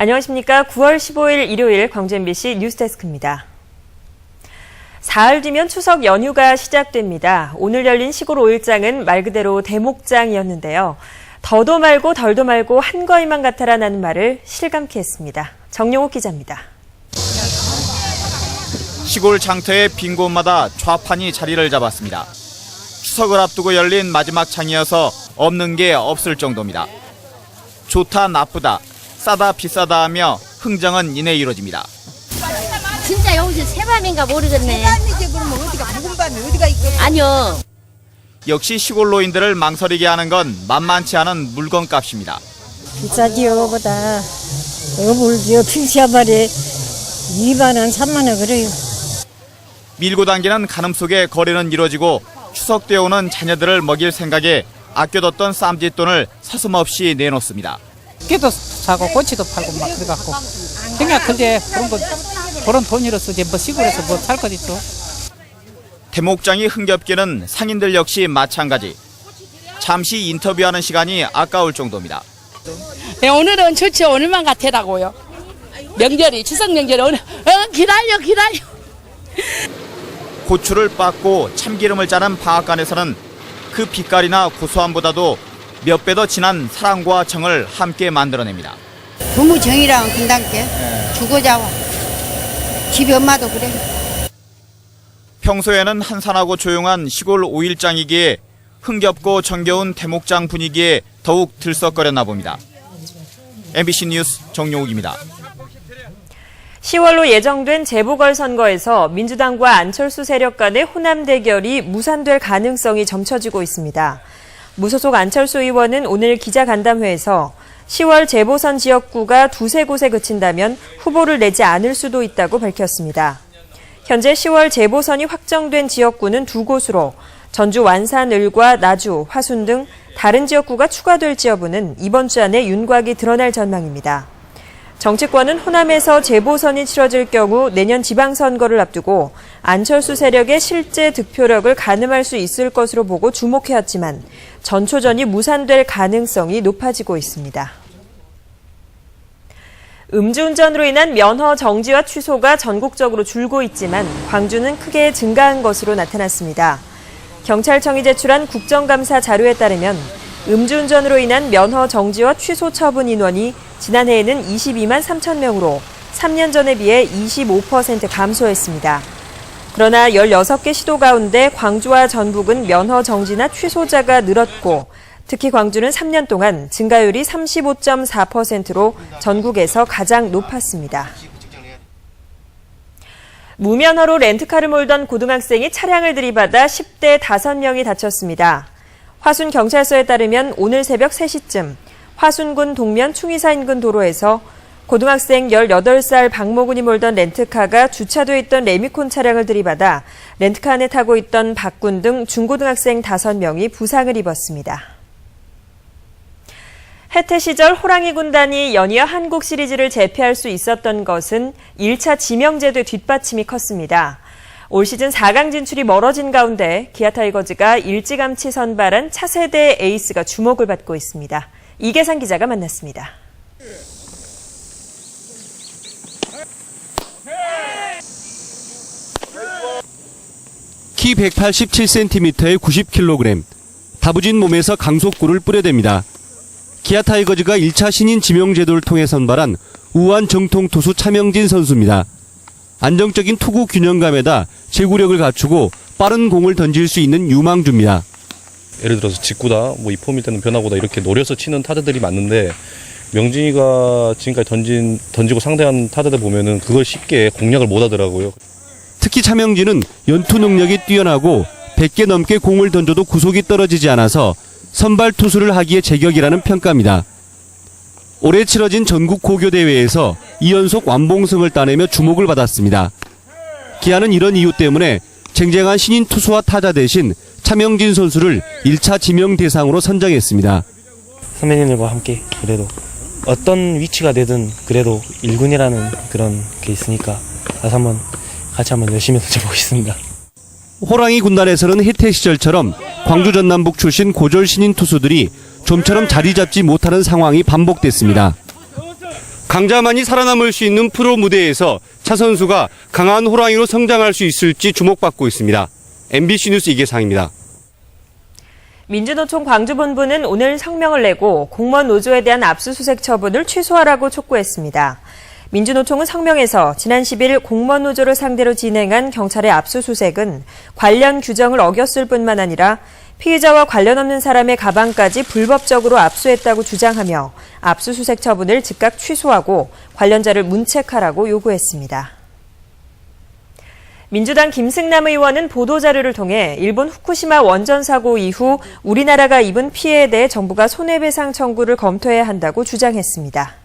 안녕하십니까. 9월 15일 일요일 광주 MBC 뉴스데스크입니다. 사흘 뒤면 추석 연휴가 시작됩니다. 오늘 열린 시골 5일장은 말 그대로 대목장이었는데요. 더도 말고 덜도 말고 한 거이만 같아라는 말을 실감케 했습니다. 정용욱 기자입니다. 시골 장터의 빈 곳마다 좌판이 자리를 잡았습니다. 추석을 앞두고 열린 마지막 장이어서 없는 게 없을 정도입니다. 좋다 나쁘다, 싸다 비싸다 하며 흥정은 이내 이루어집니다. 진짜 여기서 새밤인가 모르겠네. 새밤이지 그러면 어디가 묵은 밤이 어디가 있겠어? 아니요. 역시 시골 노인들을 망설이게 하는 건 만만치 않은 물건값입니다. 비싸지요, 보다. 어물지요, 필시아발에 2만 원, 3만 원 그래요. 밀고 당기는 가늠 속에 거래는 이루어지고 추석 때 오는 자녀들을 먹일 생각에 아껴뒀던 쌈짓돈을 서슴없이 내놓습니다. 깨도 사고 꼬치도 팔고 막 그래갖고 그냥 근데 그런 돈으로 쓰지 뭐 시골에서 뭐 살 것 있어. 대목장이 흥겹기는 상인들 역시 마찬가지. 잠시 인터뷰하는 시간이 아까울 정도입니다. 네, 오늘은 좋죠. 오늘만 같으라고요. 명절이 추석 명절이 오늘 기다려. 고추를 빻고 참기름을 짜는 방앗간에서는 그 빛깔이나 고소함보다도 몇 배 더 진한 사랑과 정을 함께 만들어냅니다. 부모 정이랑 금단께 주고자와 집에 엄마도 그래. 평소에는 한산하고 조용한 시골 5일장이기에 흥겹고 정겨운 대목장 분위기에 더욱 들썩거렸나 봅니다. MBC 뉴스 정용욱입니다. 10월로 예정된 재보궐선거에서 민주당과 안철수 세력 간의 호남 대결이 무산될 가능성이 점쳐지고 있습니다. 무소속 안철수 의원은 오늘 기자간담회에서 10월 재보선 지역구가 두세 곳에 그친다면 후보를 내지 않을 수도 있다고 밝혔습니다. 현재 10월 재보선이 확정된 지역구는 두 곳으로 전주 완산 을과 나주, 화순 등 다른 지역구가 추가될지 여부는 이번 주 안에 윤곽이 드러날 전망입니다. 정치권은 호남에서 재보선이 치러질 경우 내년 지방선거를 앞두고 안철수 세력의 실제 득표력을 가늠할 수 있을 것으로 보고 주목해왔지만 전초전이 무산될 가능성이 높아지고 있습니다. 음주운전으로 인한 면허 정지와 취소가 전국적으로 줄고 있지만 광주는 크게 증가한 것으로 나타났습니다. 경찰청이 제출한 국정감사 자료에 따르면 음주운전으로 인한 면허 정지와 취소 처분 인원이 지난해에는 22만 3천 명으로 3년 전에 비해 25% 감소했습니다. 그러나 16개 시도 가운데 광주와 전북은 면허 정지나 취소자가 늘었고 특히 광주는 3년 동안 증가율이 35.4%로 전국에서 가장 높았습니다. 무면허로 렌트카를 몰던 고등학생이 차량을 들이받아 10대 5명이 다쳤습니다. 화순경찰서에 따르면 오늘 새벽 3시쯤 화순군 동면 충의사 인근 도로에서 고등학생 18살 박모군이 몰던 렌트카가 주차돼 있던 레미콘 차량을 들이받아 렌트카 안에 타고 있던 박군 등 중고등학생 5명이 부상을 입었습니다. 해태 시절 호랑이 군단이 연이어 한국 시리즈를 제패할 수 있었던 것은 1차 지명제도의 뒷받침이 컸습니다. 올 시즌 4강 진출이 멀어진 가운데 기아 타이거즈가 일찌감치 선발한 차세대 에이스가 주목을 받고 있습니다. 이계상 기자가 만났습니다. 키 187cm에 90kg, 다부진 몸에서 강속구를 뿌려댑니다. 기아 타이거즈가 1차 신인 지명제도를 통해 선발한 우한 정통 투수 차명진 선수입니다. 안정적인 투구 균형감에다 제구력을 갖추고 빠른 공을 던질 수 있는 유망주입니다. 예를 들어서 직구다, 이 폼일 때는 변화구다 이렇게 노려서 치는 타자들이 많은데 명진이가 지금까지 던지고 상대한 타자들 보면은 그걸 쉽게 공략을 못 하더라고요. 특히 차명진은 연투 능력이 뛰어나고 100개 넘게 공을 던져도 구속이 떨어지지 않아서 선발 투수를 하기에 제격이라는 평가입니다. 올해 치러진 전국 고교대회에서 2연속 완봉승을 따내며 주목을 받았습니다. 기아는 이런 이유 때문에 쟁쟁한 신인 투수와 타자 대신 차명진 선수를 1차 지명 대상으로 선정했습니다. 선배님들과 함께 그래도 어떤 위치가 되든 그래도 1군이라는 그런 게 있으니까 가서 같이 한번 열심히 던져보겠습니다. 호랑이 군단에서는 해태 시절처럼 광주 전남북 출신 고졸 신인 투수들이 좀처럼 자리 잡지 못하는 상황이 반복됐습니다. 강자만이 살아남을 수 있는 프로 무대에서 차 선수가 강한 호랑이로 성장할 수 있을지 주목받고 있습니다. MBC 뉴스 이계상입니다. 민주노총 광주본부는 오늘 성명을 내고 공무원 노조에 대한 압수수색 처분을 취소하라고 촉구했습니다. 민주노총은 성명에서 지난 10일 공무원 노조를 상대로 진행한 경찰의 압수수색은 관련 규정을 어겼을 뿐만 아니라 피의자와 관련 없는 사람의 가방까지 불법적으로 압수했다고 주장하며 압수수색 처분을 즉각 취소하고 관련자를 문책하라고 요구했습니다. 민주당 김승남 의원은 보도자료를 통해 일본 후쿠시마 원전 사고 이후 우리나라가 입은 피해에 대해 정부가 손해배상 청구를 검토해야 한다고 주장했습니다.